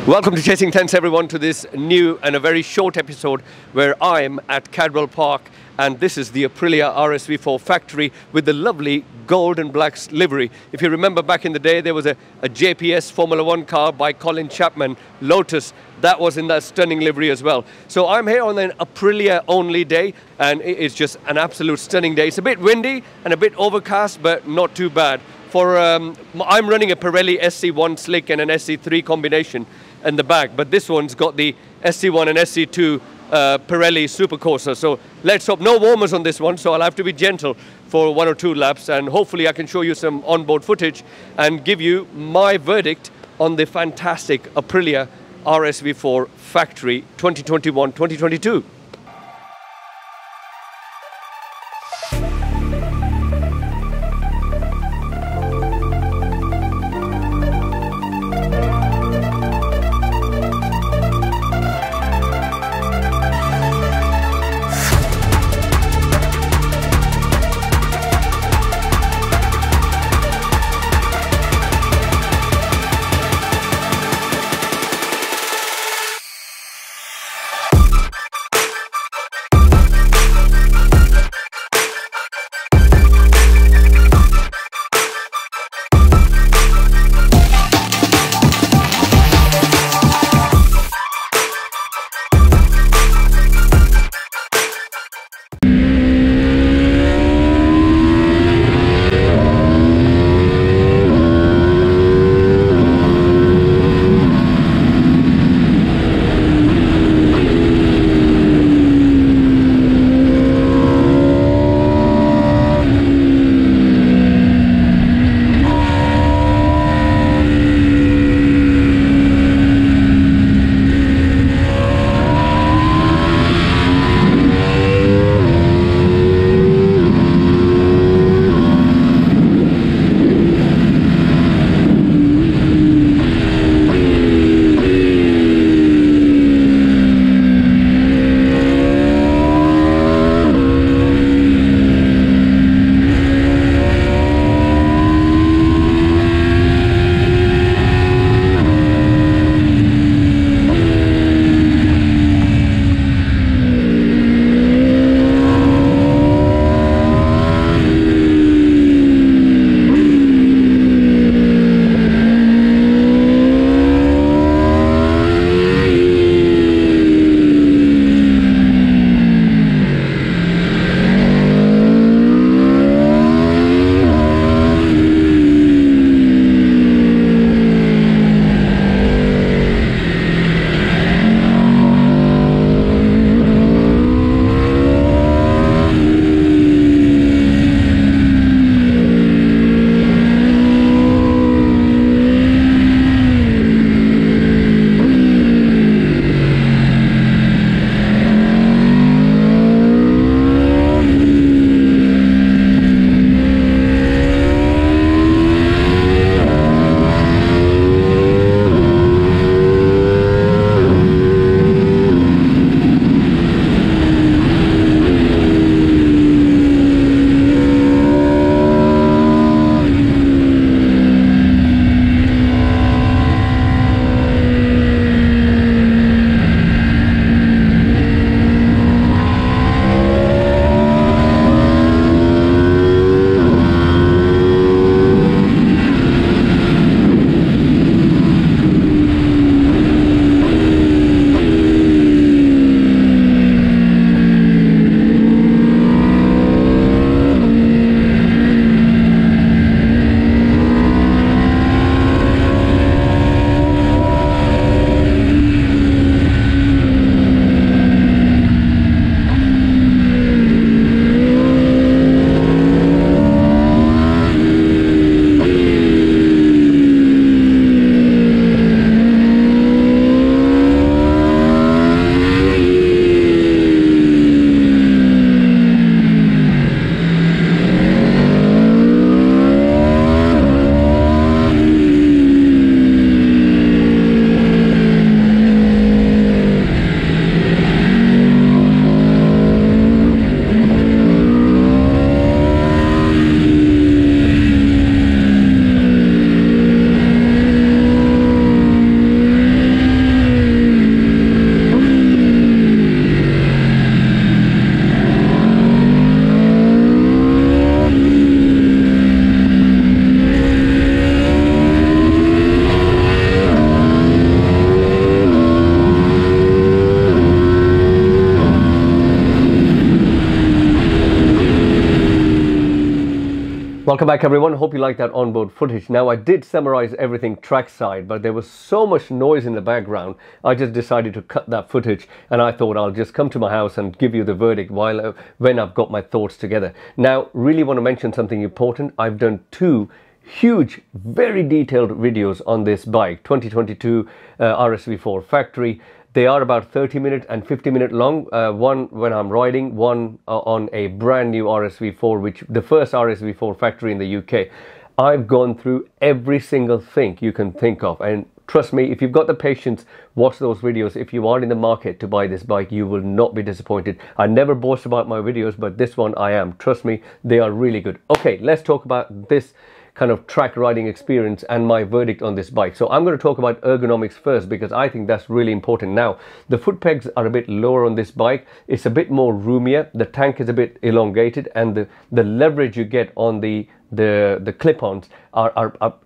Welcome to Chasing Tents, everyone, to this new and a very short episode where I'm at Cadwell Park, and this is the Aprilia RSV4 Factory with the lovely gold and black livery. If you remember back in the day, there was a JPS Formula 1 car by Colin Chapman, Lotus, that was in that stunning livery as well. So I'm here on an Aprilia only day, and it is just an absolute stunning day. It's a bit windy and a bit overcast, but not too bad. I'm running a Pirelli SC1 slick and an SC3 combination in the back, but this one's got the SC1 and SC2 Pirelli Supercorsa. So let's hope no warmers on this one, so I'll have to be gentle for 1 or 2 laps, and hopefully I can show you some onboard footage and give you my verdict on the fantastic Aprilia RSV4 Factory 2021-2022. Welcome back everyone, hope you like that onboard footage. Now I did summarize everything trackside, but there was so much noise in the background, I just decided to cut that footage, and I thought I'll just come to my house and give you the verdict when I've got my thoughts together. Now, really want to mention something important. I've done two huge, very detailed videos on this bike, 2022 RSV4 Factory. They are about 30-minute and 50-minute long, one when I'm riding, one on a brand new RSV4, which the first RSV4 Factory in the UK. I've gone through every single thing you can think of, and trust me, if you've got the patience, watch those videos. If you are in the market to buy this bike, you will not be disappointed. I never boast about my videos, but this one I am. Trust me, they are really good. Okay, let's talk about this kind of track riding experience and my verdict on this bike. So I'm going to talk about ergonomics first, because I think that's really important. Now, the foot pegs are a bit lower on this bike. It's a bit more roomier. The tank is a bit elongated, and the leverage you get on the clip-ons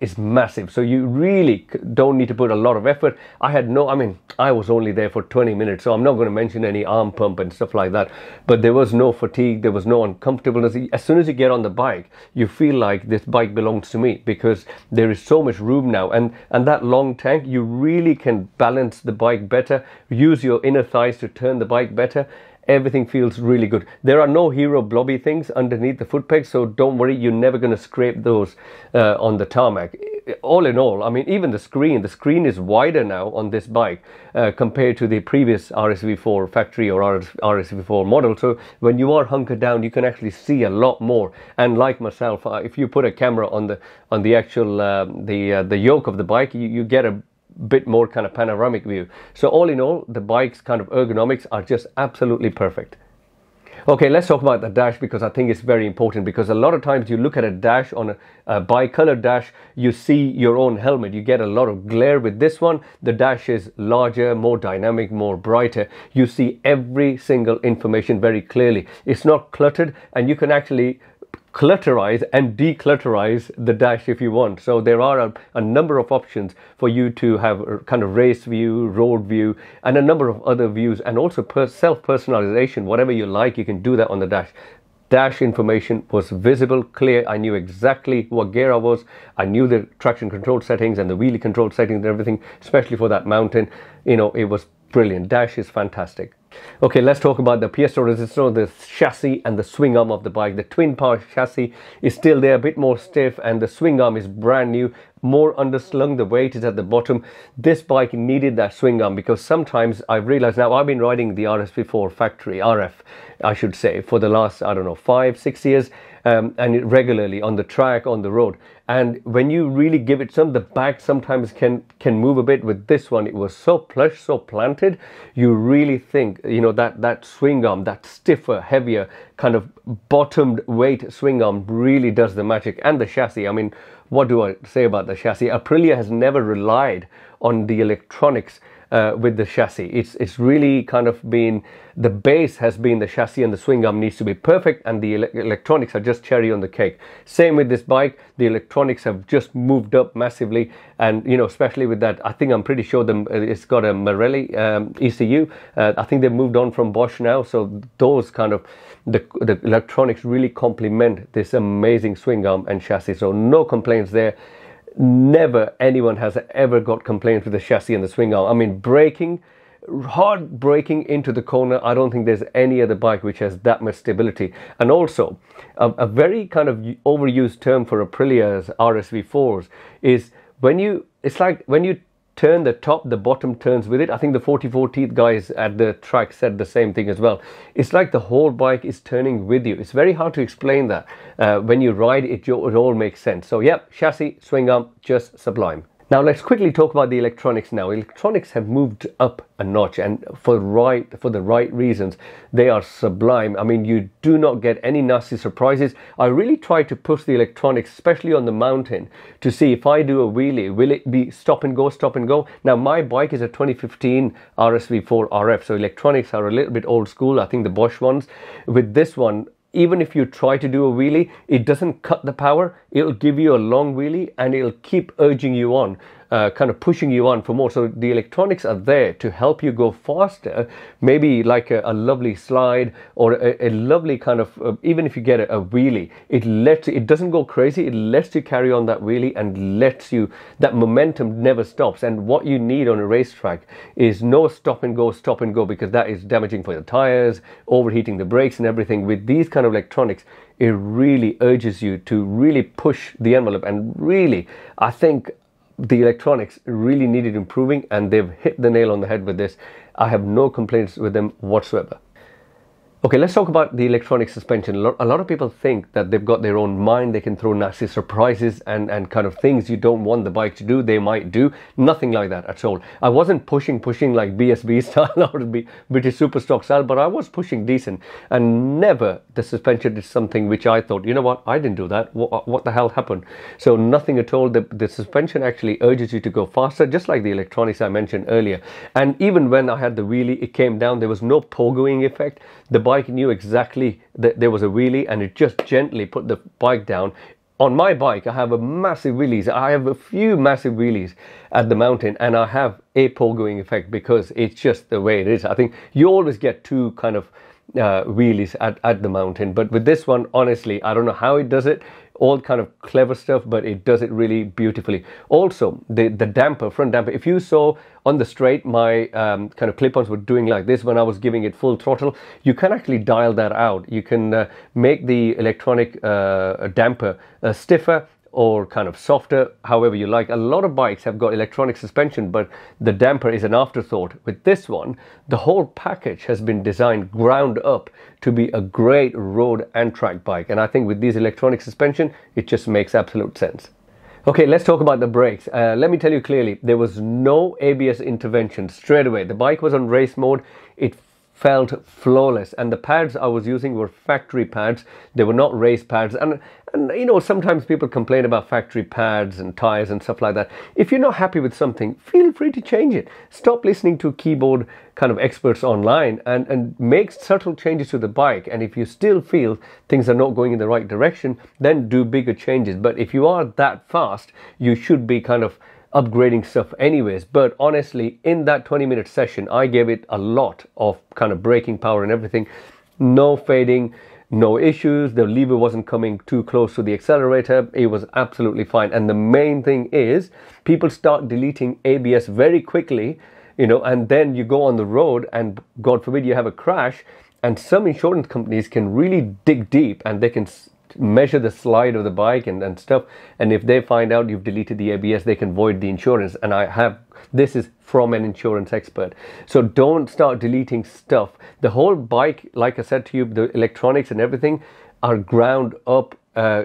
is massive, so you really don't need to put a lot of effort. I was only there for 20 minutes, so I'm not going to mention any arm pump and stuff like that, but there was no fatigue, there was no uncomfortableness. As soon as you get on the bike, you feel like this bike belongs to me, because there is so much room now, and that long tank, you really can balance the bike better, use your inner thighs to turn the bike better. Everything feels really good. There are no hero blobby things underneath the foot pegs, so don't worry, you're never going to scrape those on the tarmac. All in all, I mean, even the screen is wider now on this bike compared to the previous RSV4 Factory or RSV4 model. So when you are hunkered down, you can actually see a lot more. And like myself, if you put a camera on the actual the yoke of the bike, you get a bit more kind of panoramic view. So all in all, the bike's kind of ergonomics are just absolutely perfect. Okay, let's talk about the dash, because I think it's very important, because a lot of times you look at a dash on a bi-colored dash, you see your own helmet, you get a lot of glare. With this one, the dash is larger, more dynamic, more brighter. You see every single information very clearly. It's not cluttered, and you can actually clutterize and declutterize the dash if you want. So there are a number of options for you to have a kind of race view, road view, and a number of other views, and also self-personalization. Whatever you like, you can do that on the dash. Dash information was visible, clear. I knew exactly what gear I was. I knew the traction control settings and the wheelie control settings and everything, especially for that mountain. You know, it was brilliant. Dash is fantastic. Okay, let's talk about the pièce de résistance, the chassis and the swing arm of the bike. The twin power chassis is still there, a bit more stiff, and the swing arm is brand new, more underslung. The weight is at the bottom. This bike needed that swing arm, because sometimes I've realized, now I've been riding the RSV4 Factory, RF I should say, for the last, I don't know, 5-6 years, and regularly on the track, on the road. And when you really give it some, the back sometimes can move a bit. With this one, it was so plush, so planted. You really think, you know, that swing arm, that stiffer, heavier, kind of bottomed weight swing arm really does the magic. And the chassis, I mean, what do I say about the chassis? Aprilia has never relied on the electronics with the chassis. It's really kind of been, the base has been the chassis, and the swing arm needs to be perfect, and the electronics are just cherry on the cake. Same with this bike, the electronics have just moved up massively, and you know, especially with that, I think I'm pretty sure it's got a Marelli ECU. I think they've moved on from Bosch now, so those kind of the electronics really complement this amazing swing arm and chassis. So no complaints there. Never anyone has ever got complaints with the chassis and the swing arm. I mean, hard braking into the corner, I don't think there's any other bike which has that much stability. And also, a very kind of overused term for Aprilia's RSV4s is it's like when you turn the top, the bottom turns with it. I think the 44 teeth guys at the track said the same thing as well. It's like the whole bike is turning with you. It's very hard to explain that. When you ride it, it all makes sense. So yeah, chassis, swing arm, just sublime. Now let's quickly talk about the electronics now. Electronics have moved up a notch, and for the right reasons. They are sublime. I mean, you do not get any nasty surprises. I really try to push the electronics, especially on the mountain, to see if I do a wheelie, will it be stop and go, stop and go? Now my bike is a 2015 RSV4 RF, so electronics are a little bit old school. I think the Bosch ones. With this one, even if you try to do a wheelie, it doesn't cut the power. It'll give you a long wheelie and it'll keep urging you on. kind of pushing you on for more. So the electronics are there to help you go faster, maybe like a lovely slide or a lovely kind of, even if you get a wheelie, it doesn't go crazy, it lets you carry on that wheelie and lets you, that momentum never stops. And what you need on a racetrack is no stop and go, because that is damaging for your tires, overheating the brakes and everything. With these kind of electronics, it really urges you to really push the envelope. And really, I think the electronics really needed improving, and they've hit the nail on the head with this. I have no complaints with them whatsoever. Okay, let's talk about the electronic suspension. A lot of people think that they've got their own mind, they can throw nasty surprises and kind of things you don't want the bike to do, they might do. Nothing like that at all. I wasn't pushing like BSB style or British Superstock style, but I was pushing decent, and never the suspension is something which I thought, you know what, I didn't do that, what the hell happened? So nothing at all. The suspension actually urges you to go faster, just like the electronics I mentioned earlier. And even when I had the wheelie, it came down, there was no pogoing effect. The bike knew exactly that there was a wheelie, and it just gently put the bike down. On my bike, I have a massive wheelies. I have a few massive wheelies at the mountain, and I have a pogoing effect because it's just the way it is. I think you always get two kind of wheelies at the mountain, but with this one, honestly, I don't know how it does it. All kind of clever stuff, but it does it really beautifully. Also, the damper, front damper, if you saw on the straight, my kind of clip-ons were doing like this when I was giving it full throttle. You can actually dial that out. You can make the electronic damper stiffer or kind of softer, however you like. A lot of bikes have got electronic suspension, but the damper is an afterthought. With this one, the whole package has been designed ground up to be a great road and track bike. And I think with these electronic suspension, it just makes absolute sense. Okay, let's talk about the brakes. Let me tell you clearly, there was no ABS intervention straight away. The bike was on race mode. It felt flawless, and the pads I was using were factory pads. They were not race pads. And you know, sometimes people complain about factory pads and tires and stuff like that. If you're not happy with something, feel free to change it. Stop listening to keyboard kind of experts online and make subtle changes to the bike. And if you still feel things are not going in the right direction, then do bigger changes. But if you are that fast, you should be kind of upgrading stuff anyways. But honestly, in that 20-minute session, I gave it a lot of kind of braking power and everything. No fading, no issues. The lever wasn't coming too close to the accelerator. It was absolutely fine. And the main thing is, people start deleting ABS very quickly, you know, and then you go on the road and God forbid you have a crash, and some insurance companies can really dig deep and they can measure the slide of the bike and stuff, and if they find out you've deleted the ABS, they can void the insurance. And this is from an insurance expert. So don't start deleting stuff. The whole bike, like I said to you, the electronics and everything are ground up,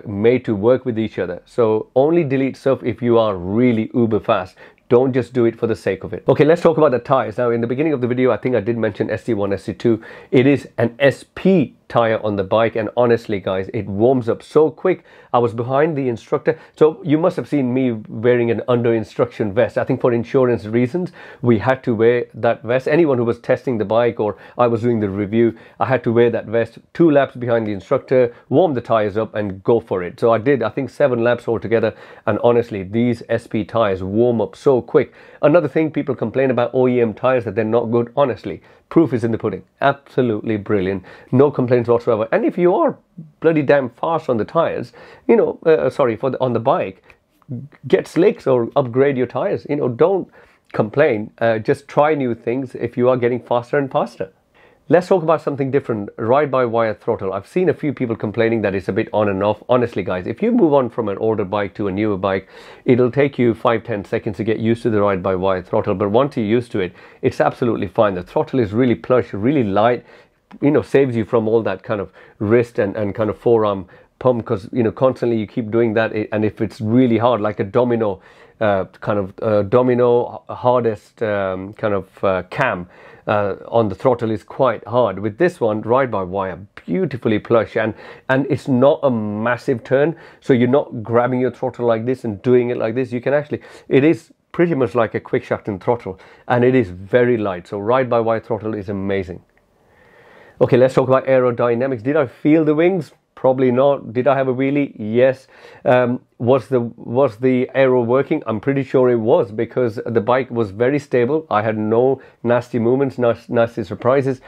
made to work with each other. So only delete stuff if you are really uber fast. Don't just do it for the sake of it. Okay, let's talk about the tires. Now, in the beginning of the video, I think I did mention ST1, ST2. It is an SP tire on the bike, and honestly guys, it warms up so quick. I was behind the instructor, so you must have seen me wearing an under instruction vest. I think for insurance reasons we had to wear that vest. Anyone who was testing the bike or I was doing the review, I had to wear that vest. 2 laps behind the instructor, warm the tires up and go for it. So I did, I think 7 laps altogether, and honestly these SP tires warm up so quick. Another thing, people complain about OEM tires that they're not good. Honestly, proof is in the pudding. Absolutely brilliant. No complaints whatsoever. And if you are bloody damn fast on the tires, you know, on the bike, get slicks or upgrade your tires. You know, don't complain. Just try new things if you are getting faster and faster. Let's talk about something different, ride-by-wire throttle. I've seen a few people complaining that it's a bit on and off. Honestly guys, if you move on from an older bike to a newer bike, it'll take you 5-10 seconds to get used to the ride-by-wire throttle, but once you're used to it, it's absolutely fine. The throttle is really plush, really light, you know, saves you from all that kind of wrist and kind of forearm pump, because, you know, constantly you keep doing that, and if it's really hard, like a domino hardest kind of cam, on the throttle is quite hard. With this one, ride-by-wire, beautifully plush, and it's not a massive turn, so you're not grabbing your throttle like this and doing it like this. You can actually, it is pretty much like a quick shafting throttle, and it is very light. So ride-by-wire throttle is amazing. Okay, let's talk about aerodynamics. Did I feel the wings? Probably not. Did I have a wheelie? Yes. Was the Aero working? I'm pretty sure it was, because the bike was very stable. I had no nasty movements, nasty surprises.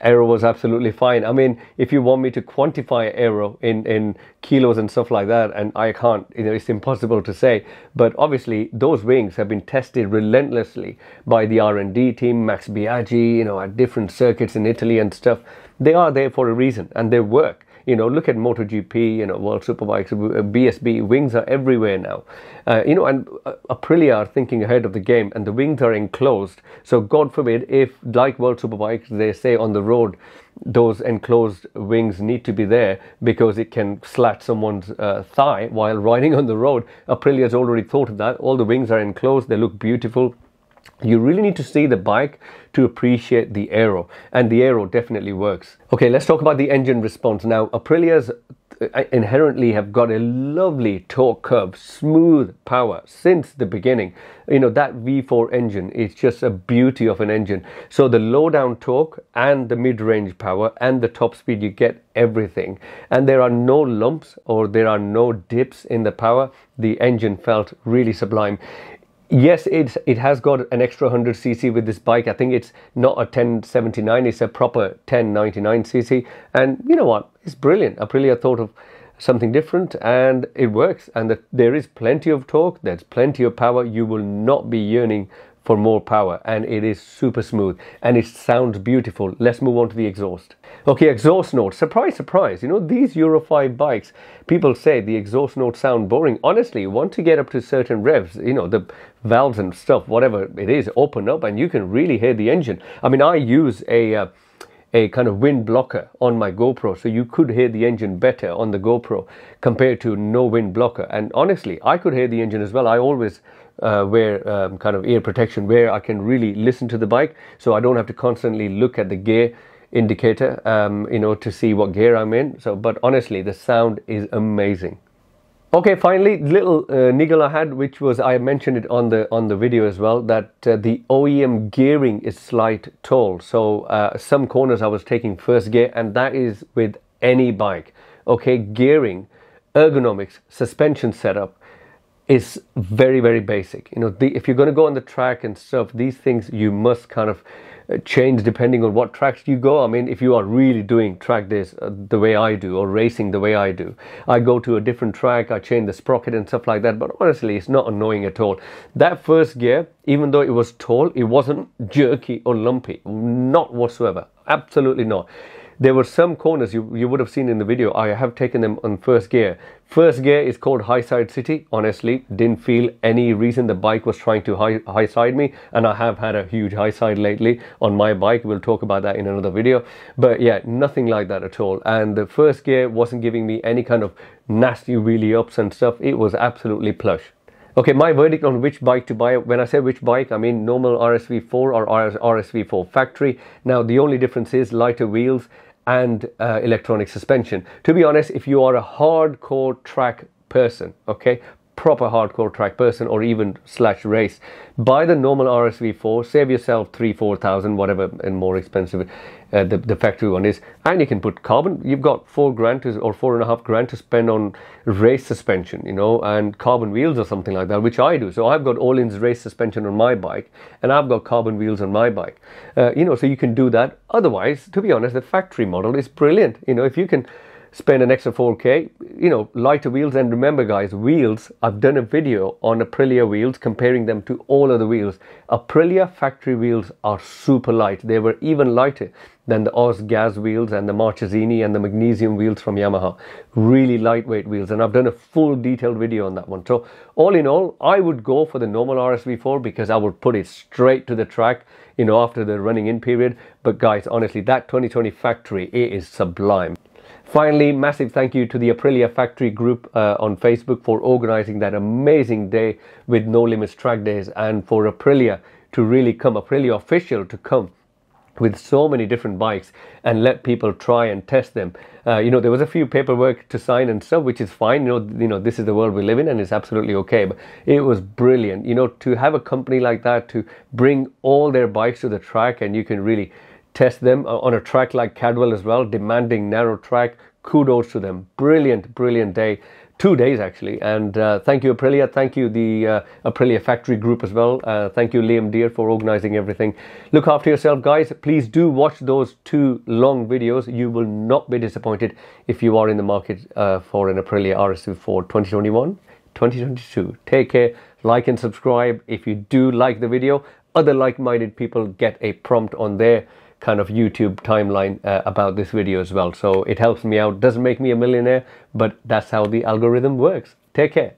Aero was absolutely fine. I mean, if you want me to quantify Aero in kilos and stuff like that, and I can't, it's impossible to say. But obviously, those wings have been tested relentlessly by the R&D team, Max Biaggi, at different circuits in Italy and stuff. They are there for a reason, and they work. Look at MotoGP, World Superbikes, BSB, wings are everywhere now. And Aprilia are thinking ahead of the game, and the wings are enclosed. So God forbid, if like World Superbikes, they say on the road, those enclosed wings need to be there because it can slat someone's thigh while riding on the road. Aprilia's already thought of that. All the wings are enclosed, they look beautiful. You really need to see the bike to appreciate the Aero, and the Aero definitely works. Okay, let's talk about the engine response now. Aprilia's inherently have got a lovely torque curve, smooth power since the beginning. That V4 engine is just a beauty of an engine. So the low down torque and the mid-range power and the top speed, you get everything. And there are no lumps or there are no dips in the power. The engine felt really sublime. Yes, it has got an extra 100cc with this bike. I think it's not a 1079, it's a proper 1099cc. And you know what? It's brilliant. Aprilia thought of something different and it works. And there is plenty of torque, there's plenty of power. You will not be yearning for more power, and it is super smooth and it sounds beautiful. Let's move on to the exhaust. Okay, exhaust notes. Surprise, surprise. These Euro 5 bikes, people say the exhaust notes sound boring. Honestly, once you get up to certain revs, the valves and stuff, whatever it is, open up and you can really hear the engine. I mean, I use a kind of wind blocker on my GoPro, so you could hear the engine better on the GoPro compared to no wind blocker. And honestly, I could hear the engine as well. I always wear kind of ear protection where I can really listen to the bike, so I don't have to constantly look at the gear indicator to see what gear I'm in. But honestly, the sound is amazing. Okay, finally, little niggle I had, which was, I mentioned it on the video as well, that the OEM gearing is slight tall. So some corners I was taking first gear, and that is with any bike. Okay, gearing, ergonomics, suspension setup is very, very basic. If you're going to go on the track and stuff, these things you must kind of change depending on what tracks you go. I mean, if you are really doing track days the way I do, or racing the way I do, I go to a different track, I change the sprocket and stuff like that. But honestly, it's not annoying at all. That first gear, even though it was tall, it wasn't jerky or lumpy, not whatsoever. Absolutely not. There were some corners you would have seen in the video. I have taken them on first gear. First gear is called high side city. Honestly, didn't feel any reason the bike was trying to high side me, and I have had a huge high side lately on my bike. We'll talk about that in another video. But yeah, nothing like that at all. And the first gear wasn't giving me any kind of nasty wheelie ups and stuff. It was absolutely plush. Okay, my verdict on which bike to buy. When I say which bike, I mean normal RSV4 or RSV4 Factory. Now, the only difference is lighter wheels and electronic suspension. To be honest, if you are a hardcore track person, okay, proper hardcore track person, or even / race, buy the normal RSV4, save yourself 3,000-4,000, whatever, and more expensive the factory one is, and you can put carbon. You've got $4,000 or $4,500 to spend on race suspension, and carbon wheels or something like that, which I do. So I've got Öhlins race suspension on my bike, and I've got carbon wheels on my bike. So you can do that. Otherwise, to be honest, the factory model is brilliant. If you can spend an extra 4K, lighter wheels. And remember guys, wheels, I've done a video on Aprilia wheels, comparing them to all other wheels. Aprilia factory wheels are super light. They were even lighter than the Oz Gas wheels and the Marchesini and the magnesium wheels from Yamaha. Really lightweight wheels, and I've done a full detailed video on that one. So all in all, I would go for the normal RSV4 because I would put it straight to the track, after the running in period. But guys, honestly, that 2020 factory, it is sublime. Finally, massive thank you to the Aprilia Factory group on Facebook for organizing that amazing day with No Limits track days, and for Aprilia to really come, Aprilia official to come with so many different bikes and let people try and test them. There was a few paperwork to sign and stuff, which is fine. This is the world we live in, and it's absolutely okay. But it was brilliant, to have a company like that to bring all their bikes to the track, and you can really test them on a track like Cadwell as well, demanding narrow track, kudos to them. Brilliant day. 2 days actually, and thank you Aprilia, thank you the Aprilia Factory group as well. Thank you Liam Deere for organizing everything. Look after yourself guys. Please do watch those 2 long videos. You will not be disappointed if you are in the market for an Aprilia RSV4 2021 2022. Take care, like and subscribe if you do like the video. Other like-minded people get a prompt on their kind of YouTube timeline about this video as well. So it helps me out. Doesn't make me a millionaire, but that's how the algorithm works. Take care.